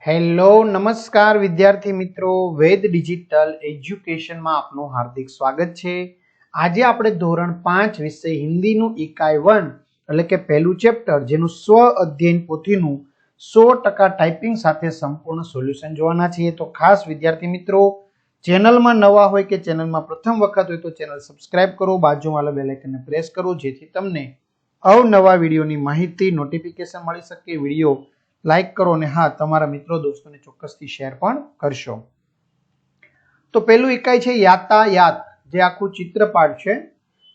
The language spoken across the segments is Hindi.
હેલો નમસ્કાર વિદ્યાર્થી મિત્રો, વેદ ડિજિટલ એજ્યુકેશનમાં આપનું હાર્દિક સ્વાગત છે। આજે આપણે ધોરણ 5 વિષય હિન્દીનું ઇકાઈ 1 એટલે કે પહેલું ચેપ્ટર જેનું સ્વ અધ્યયન પોથીનું 100% ટાઈપિંગ સાથે સંપૂર્ણ સોલ્યુશન જોવાના છીએ। તો ખાસ વિદ્યાર્થી મિત્રો, ચેનલમાં નવા હોય કે ચેનલમાં પ્રથમ વખત હોય તો ચેનલ સબસ્ક્રાઇબ કરો, બાજુવાળા બેલ આઇકનને પ્રેસ કરો જેથી તમને અવનવા વિડીયોની માહિતી નોટિફિકેશન મળી શકે। વિડીયો લાઈક કરો અને હા, તમારા મિત્રો દોસ્તોને ચોક્કસથી શેર પણ કરશો। તો પહેલું ઇકાઈ છે યાતાયાત, જે આખું ચિત્રપાટ છે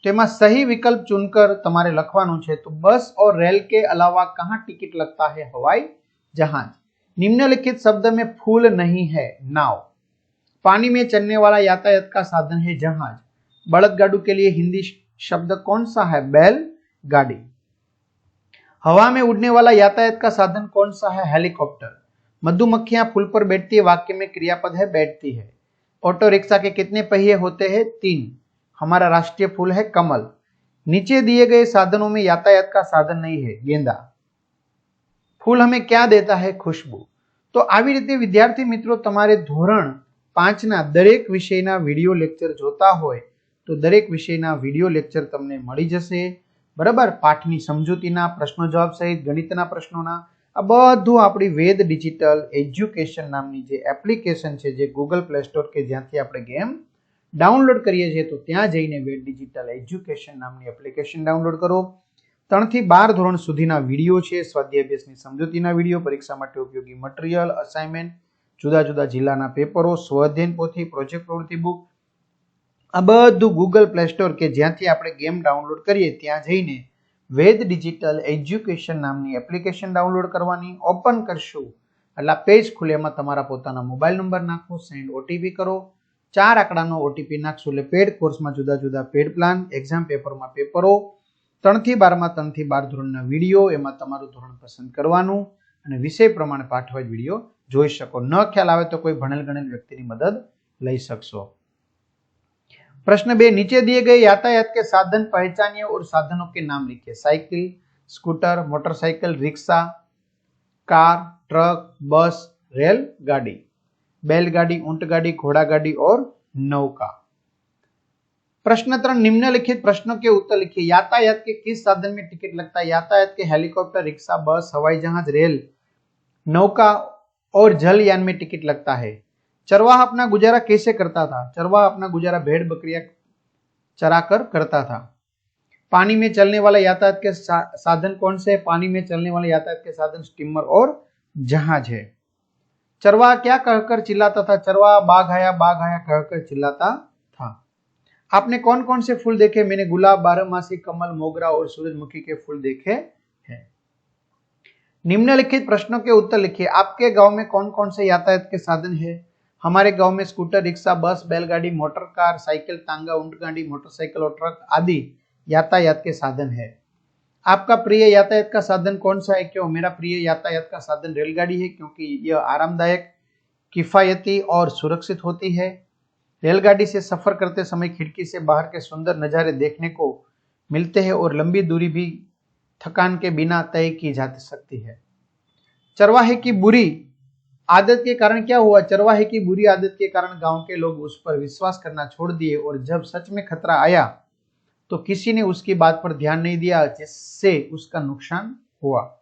તેમાં સही विकल्प चुनकर તમારે લખવાનું છે। તો बस और रेल के अलावा कहाँ टिकट लगता है? हवाई जहाज। निम्नलिखित शब्द में फूल नहीं है, नाव। पानी में चलने वाला यातायात का साधन है जहाज। बड़दगाड़ू के लिए हिंदी शब्द कौन सा है? बैल गाड़ी। हवा में उड़ने वाला यातायात का साधन कौन सा है? हेलीकॉप्टर। मधुमक्खियां फूल पर बैठती है, वाक्य में क्रियापद है बैठती है। ऑटो रिक्शा के कितने पहिए होते हैं? 3। हमारा राष्ट्रीय फूल है कमल। नीचे दिए गए साधनों में यातायात का साधन नहीं है, गेंदा। फूल हमें क्या देता है? खुशबू। तो આવી રીતે વિદ્યાર્થી મિત્રો, તમારે ધોરણ 5 ના દરેક વિષયના વિડિયો લેક્ચર જોતા હોય તો દરેક વિષયના વિડિયો લેક્ચર તમને મળી જશે। બરાબર, પાઠની સમજૂતીના, પ્રશ્નો જવાબ સહિત ગણિતના પ્રશ્નોના આ બધું આપણી વેદ ડિજિટલ એજ્યુકેશન નામની જે એપ્લિકેશન છે, જે ગૂગલ પ્લે સ્ટોર કે જ્યાંથી આપણે ગેમ ડાઉનલોડ કરીએ છીએ, તો ત્યાં જઈને વેદ ડિજિટલ એજ્યુકેશન નામની એપ્લિકેશન ડાઉનલોડ કરો। 3 થી 12 ધોરણ સુધીના વિડીયો છે, સ્વાધ્યાય અભ્યાસની સમજૂતીના વિડીયો, પરીક્ષા માટે ઉપયોગી મટીરીયલ, અસાઇનમેન્ટ, જુદા જુદા જિલ્લાના પેપરો, સ્વઅધ્યયન પોથી, પ્રોજેક્ટ પ્રવૃત્તિ બુક, આ બધું ગૂગલ પ્લે સ્ટોર કે જ્યાંથી આપણે ગેમ ડાઉનલોડ કરીએ ત્યાં જઈને વેદ ડિજિટલ એજ્યુકેશન નામની એપ્લિકેશન ડાઉનલોડ કરવાની। ઓપન કરશું એટલે પેજ ખુલે, એમાં તમારા પોતાના મોબાઈલ નંબર નાખો, સેન્ડ ઓટીપી કરો, 4 આંકડાનો ઓટીપી નાખશું એટલે પેડ કોર્સમાં જુદા જુદા પેડ પ્લાન, એક્ઝામ પેપરમાં પેપરો, 3 થી 12 માં 3 થી 12 ધોરણના વિડીયો, એમાં તમારું ધોરણ પસંદ કરવાનું અને વિષય પ્રમાણે પાઠવાઇઝ વિડીયો જોઈ શકો। ન ખ્યાલ આવે તો કોઈ ભણેલ ગણેલ વ્યક્તિની મદદ લઈ શકશો। प्रश्न 2, नीचे दिए गए यातायात के साधन पहचानिए और साधनों के नाम लिखिए। Cycle, scooter, motorcycle, rickshaw, car, truck, बस, रेल गाड़ी। बैलगाड़ी, ऊंटगाड़ी, घोड़ा गाड़ी और नौका। प्रश्न 3, निम्नलिखित प्रश्नों के उत्तर लिखिए। यातायात के किस साधन में टिकट लगता है? यातायात के हेलीकॉप्टर, रिक्शा, बस, हवाई जहाज, रेल, नौका और जलयान में टिकट लगता है। चरवाहा अपना गुजारा कैसे करता था? चरवाहा अपना गुजारा भेड़ बकरियां चराकर करता था। पानी में चलने वाला यातायात के साधन कौन से? पानी में चलने वाले यातायात के साधन स्टीमर और जहाज है। चरवाहा क्या कहकर चिल्लाता था? चरवाहा बाघ आया कहकर चिल्लाता था। आपने कौन कौन से फूल देखे? मैंने गुलाब, बारहमासी, कमल, मोगरा और सूरजमुखी के फूल देखे हैं। निम्नलिखित प्रश्नों के उत्तर लिखिए। आपके गांव में कौन कौन से यातायात के साधन है? हमारे गांव में स्कूटर, रिक्शा, बस, बैलगाड़ी, मोटर कार, साइकिल, तांगा, ऊंटगाड़ी, मोटरसाइकिल और ट्रक आदि यातायात के साधन है। आपका प्रिय यातायात का साधन कौन सा है? क्यों? मेरा प्रिय यातायात का साधन रेलगाड़ी है, क्योंकि यह आरामदायक, किफायती और सुरक्षित होती है। रेलगाड़ी से सफर करते समय खिड़की से बाहर के सुंदर नजारे देखने को मिलते हैं और लंबी दूरी भी थकान के बिना तय की जा सकती है। चरवाहे की बुरी आदत के कारण क्या हुआ? चरवाहे की बुरी आदत के कारण गांव के लोग उस पर विश्वास करना छोड़ दिए और जब सच में खतरा आया तो किसी ने उसकी बात पर ध्यान नहीं दिया, जिससे उसका नुकसान हुआ।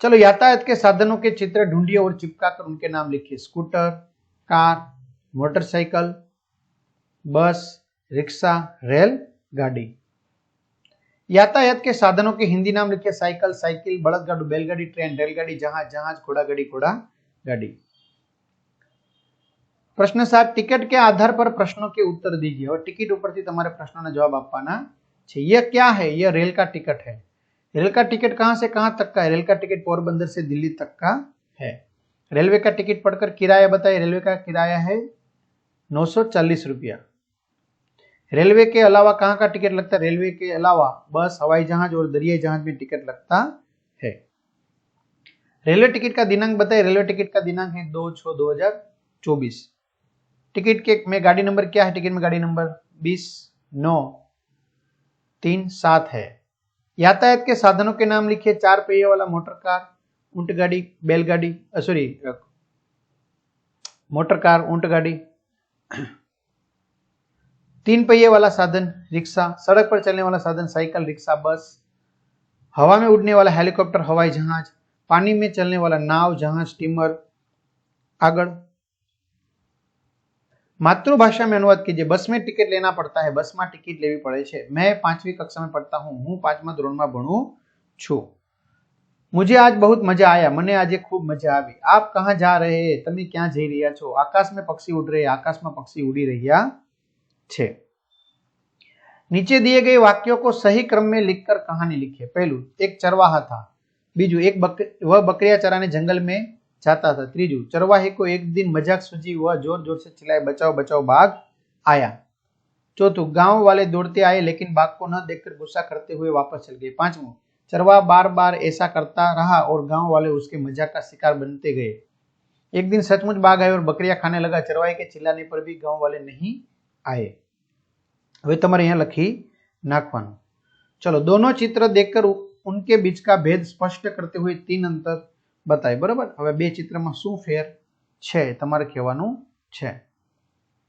चलो, यातायात के साधनों के चित्र ढूंढिए और चिपकाकर उनके नाम लिखिए। स्कूटर, कार, मोटरसाइकिल, बस, रिक्शा, रेल गाड़ी। यातायात के साधनों के हिंदी नाम लिखिए। साइकिल, साइकिल, बड़दगाड़ू, बैलगाड़ी, ट्रेन, रेलगाड़ी, जहाज, जहाज, घोड़ागाड़ी, घोड़ा गाड़ी। प्रश्न 7, टिकट के आधार पर प्रश्नों के उत्तर दीजिए और टिकट ऊपर થી તમારે પ્રશ્નોના જવાબ આપવાના છે। यह क्या है? यह रेल का टिकट है। रेल का टिकट कहां से कहां तक का है? रेल का टिकट पोरबंदर से दिल्ली तक का है। रेलवे का टिकट पढ़कर किराया बताइए। रेलवे का किराया है 940 रुपया। रेलवे के अलावा कहाँ का टिकट लगता है? रेलवे के अलावा बस, हवाई जहाज और दरियाई जहाज में टिकट लगता है। रेलवे टिकट का दिनांक बताइए। रेलवे टिकट का दिनांक है 2/6/2024। टिकट के में गाड़ी नंबर क्या है? टिकट में गाड़ी नंबर 20937 है। यातायात के साधनों के नाम लिखिए। 4 पहिए वाला मोटर कार, ऊंटगाड़ी, बैलगाड़ी, सॉरी मोटर कार, ऊंटगाड़ी। 3 पहिए वाला साधन रिक्शा, सड़क पर चलने वाला साधन साइकिल, रिक्शा, बस, हवा में उड़ने वाला हेलीकॉप्टर, हवाई जहाज, पानी में चलने वाला नाव, जहाज, स्टीमर। आगळ मातृभाषा में अनुवाद कीजिए। बस में टिकट लेना पड़ता है, बस में टिकट लेवी पड़े छे। मैं 5वीं कक्षा में पढ़ता हूँ, हूँ 5मा धोरण में भणुं छुं। मुझे आज बहुत मजा आया, मने आज खूब मजा आवी। आप कहाँ जा रहे हैं, तमे क्या जई रह्या छो? आकाश में पक्षी उड़ रहे, आकाश में पक्षी उड़ी रह्या छे। नीचे दिए गए वाक्यों को सही क्रम में लिखकर कहानी लिखिए। पहलू, एक चरवाहा था। बीजू, वह बकरियां चराने जंगल में जाता था। तीजू, चरवाहे को एक दिन मजाक सूझी, वह जोर जोर से चिल्लाए, बचाओ बचाओ, बाघ आया। चौथू, गांव वाले दौड़ते आए लेकिन बाघ को न देखकर गुस्सा करते हुए वापस चल गए। पांचवू, चरवाहा बार बार ऐसा करता रहा और गांव वाले उसके मजाक का शिकार बनते गए। एक दिन सचमुच बाघ आए और बकरियां खाने लगा। चरवाहे के चिल्लाने पर भी गांव वाले नहीं आए। હવે તમારે અહીંયા લખી નાખવાનું। ચલો, दोनों चित्र देखकर उनके बीच का भेद स्पष्ट करते हुए 3 अंतर बताए। बराबर, હવે બે ચિત્રમાં શું ફેર છે તમારે કહેવાનું છે।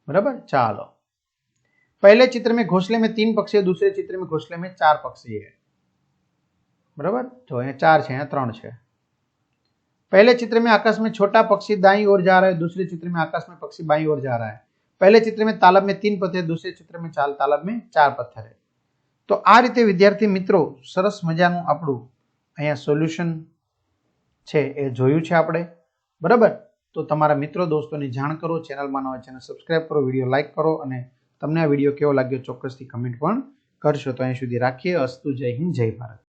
बराबर, ચાલો। पहले चित्र में घोंसले में 3 पक्षी है, दूसरे चित्र में घोंसले में 4 पक्षी है। बराबर, जो यहाँ 4 है, यहाँ 3 है। पहले चित्र में आकाश में छोटा पक्षी दाईं ओर जा रहा है, दूसरे चित्र में आकाश में पक्षी बाईं ओर जा रहा है। पहले चित्र में तालाब में 3 पत्थर, दूसरे चित्र में तालाब में 4 पत्थर है। तो आ रीते विद्यार्थी मित्रों सरस मजाનું આપણું અહીંયા સોલ્યુશન છે એ જોયું છે આપણે। બરાબર, તો તમારા મિત્રો દોસ્તોને જાણ કરો, ચેનલમાં નવા ચેનલ સબસ્ક્રાઇબ કરો, વિડીયો લાઈક કરો અને તમને આ વિડીયો કેવો લાગ્યો ચોક્કસથી કમેન્ટ પણ કરશો। તો અહીં સુધી રાખીએ। અસ્તુ, જય હિન્દ, જય ભારત।